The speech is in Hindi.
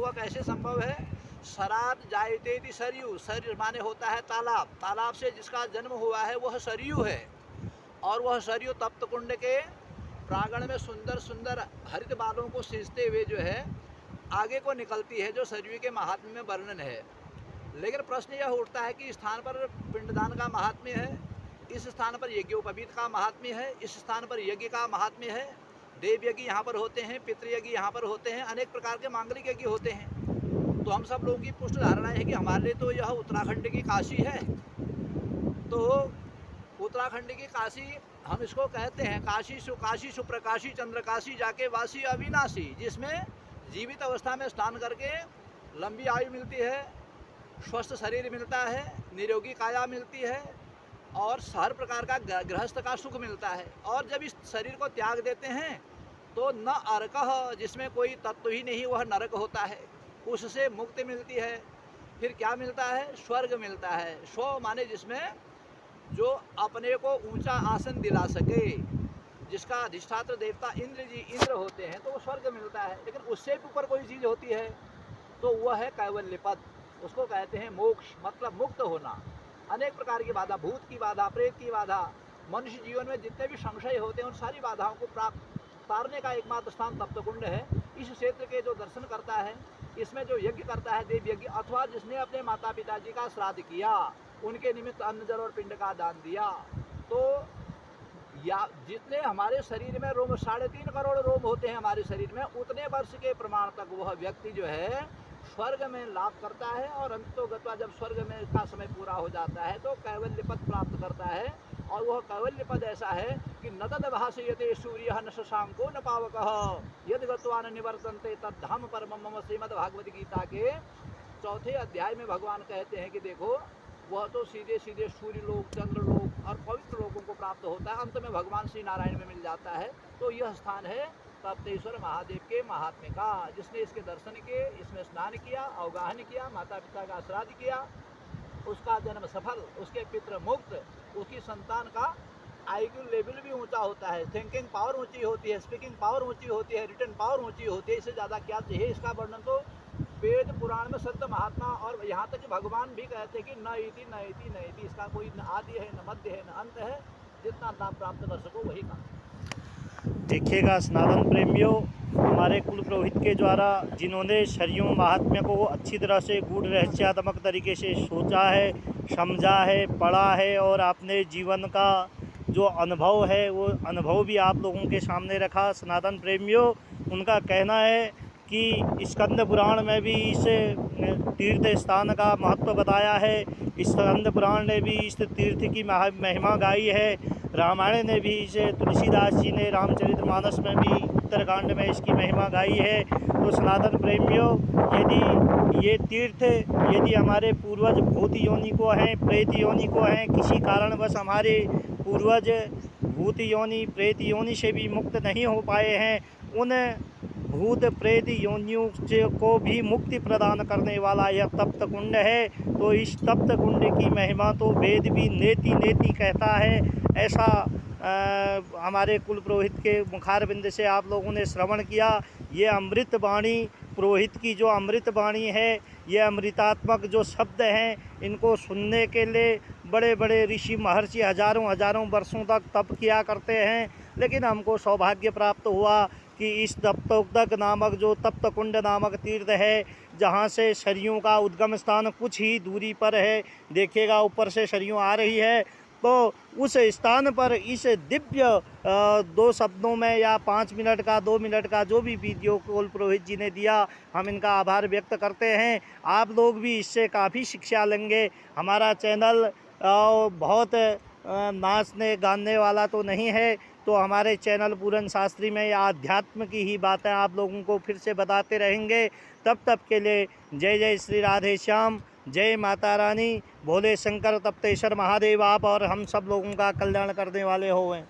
वह कैसे संभव है? सराद जायते सरयू, सरयू माने होता है तालाब, तालाब से जिसका जन्म हुआ है वह सरयू है। और वह सरयू तप्त कुंड के प्रांगण में सुंदर सुंदर हरित बालों को सींचते हुए जो है आगे को निकलती है, जो सरयू के महात्म्य में वर्णन है। लेकिन प्रश्न यह उठता है कि इस स्थान पर पिंडदान का महात्म्य है, इस स्थान पर यज्ञोपवीत का महात्म्य है, इस स्थान पर यज्ञ का महात्म्य है, देव यज्ञ यहाँ पर होते हैं, पितृयज्ञ यहाँ पर होते हैं, अनेक प्रकार के मांगलिक यज्ञ होते हैं। तो हम सब लोगों की पुष्ट धारणा है कि हमारे लिए तो यह उत्तराखंड की काशी है। तो उत्तराखंड की काशी हम इसको कहते हैं काशी सुप्रकाशी चंद्रकाशी जाके वासी अविनाशी, जिसमें जीवित अवस्था में स्नान करके लंबी आयु मिलती है, स्वस्थ शरीर मिलता है, निरोगी काया मिलती है और हर प्रकार का गृहस्थ का सुख मिलता है। और जब इस शरीर को त्याग देते हैं तो न अर्कः, जिसमें कोई तत्व ही नहीं, वह नरक होता है, उससे मुक्ति मिलती है। फिर क्या मिलता है? स्वर्ग मिलता है। स्व माने जिसमें जो अपने को ऊंचा आसन दिला सके, जिसका अधिष्ठात्र देवता इंद्र होते हैं, तो वो स्वर्ग मिलता है। लेकिन उससे भी ऊपर कोई चीज़ होती है तो वह है कैवल्य पद, उसको कहते हैं मोक्ष, मतलब मुक्त होना। अनेक प्रकार की बाधा, भूत की बाधा, प्रेत की बाधा, मनुष्य जीवन में जितने भी संशय होते हैं उन सारी बाधाओं को तारने का एकमात्र स्थान तप्तकुंड है। इस क्षेत्र के जो दर्शन करता है, इसमें जो यज्ञ करता है, देव यज्ञ, अथवा जिसने अपने माता पिताजी का श्राद्ध किया, उनके निमित्त अन्न जल और पिंड का दान दिया, तो या जितने हमारे शरीर में रोम 3.5 करोड़ रोम होते हैं हमारे शरीर में, उतने वर्ष के प्रमाण तक वह व्यक्ति जो है स्वर्ग में लाभ करता है। और अंतोगत्वा जब स्वर्ग में का समय पूरा हो जाता है तो कैवल्य पद प्राप्त करता है। और वह कैवल्य पद ऐसा है कि न तद भाषयते सूर्य न शशांको न पावकः यद गत्वा न निवर्तन्ते तद्धाम परमं मम। श्रीमद् भागवत गीता के 4थे अध्याय में भगवान कहते हैं कि देखो, वह तो सीधे सीधे सूर्य लोक, चंद्र लोक और पवित्र लोगों को प्राप्त होता है, अंत में भगवान श्री नारायण में मिल जाता है। तो यह स्थान है तप्तेश्वर महादेव के महात्म्य का। जिसने इसके दर्शन किए, इसमें स्नान किया, अवगाहन किया, माता पिता का श्राद्ध किया, उसका जन्म सफल, उसके पितृ मुक्त, उसकी संतान का IQ लेवल भी ऊंचा होता है, थिंकिंग पावर ऊंची होती है, स्पीकिंग पावर ऊंची होती है, रिटन पावर ऊंची होती है। इससे ज़्यादा क्या चाहिए? इसका वर्णन तो वेद पुराण में संत महात्मा और यहाँ तक कि भगवान भी कहते हैं कि न इति, इसका कोई न आदि है, न मध्य है, न अंत है। जितना लाभ प्राप्त कर सको वही काम। देखिएगा सनातन प्रेमियों, हमारे कुल पुरोहित के द्वारा जिन्होंने शरीयों महात्म्य को अच्छी तरह से गूढ़ रहस्यात्मक तरीके से सोचा है, समझा है, पढ़ा है और अपने जीवन का जो अनुभव है वो अनुभव भी आप लोगों के सामने रखा। सनातन प्रेमियों, उनका कहना है कि स्कंद पुराण में भी इस तीर्थ स्थान का महत्व बताया है, स्कंद पुराण ने भी इस तीर्थ की महिमा गाई है, रामायण ने भी इसे, तुलसीदास जी ने रामचरितमानस में भी उत्तरकांड में इसकी महिमा गाई है। तो सनातन प्रेमियों, यदि ये तीर्थ, यदि हमारे पूर्वज भूत योनि को हैं, प्रेत योनि को हैं, किसी कारणवश हमारे पूर्वज भूत योनि, प्रेत योनि से भी मुक्त नहीं हो पाए हैं, उन भूत प्रेत योनियों को भी मुक्ति प्रदान करने वाला यह तप्त कुंड है। तो इस तप्त कुंड की महिमा तो वेद भी नेति नेति कहता है। ऐसा हमारे कुल पुरोहित के मुखारबिंद से आप लोगों ने श्रवण किया। ये अमृत वाणी, पुरोहित की जो अमृत वाणी है, ये अमृतात्मक जो शब्द हैं, इनको सुनने के लिए बड़े बड़े ऋषि महर्षि हजारों हजारों वर्षों तक तप किया करते हैं। लेकिन हमको सौभाग्य प्राप्त हुआ कि इस तप्तोदक नामक जो तप्त कुंड नामक तीर्थ है, जहाँ से सरयू का उद्गम स्थान कुछ ही दूरी पर है, देखिएगा ऊपर से सरयू आ रही है, तो उस स्थान पर इस दिव्य 2 शब्दों में या 5 मिनट का, 2 मिनट का जो भी वीडियो कुल पुरोहित जी ने दिया, हम इनका आभार व्यक्त करते हैं। आप लोग भी इससे काफ़ी शिक्षा लेंगे। हमारा चैनल बहुत नाचने गाने वाला तो नहीं है, तो हमारे चैनल पूरन शास्त्री में आध्यात्म की ही बातें आप लोगों को फिर से बताते रहेंगे। तब के लिए जय जय श्री राधे श्याम, जय माता रानी, भोले शंकर तप्तेश्वर महादेव आप और हम सब लोगों का कल्याण करने वाले हों।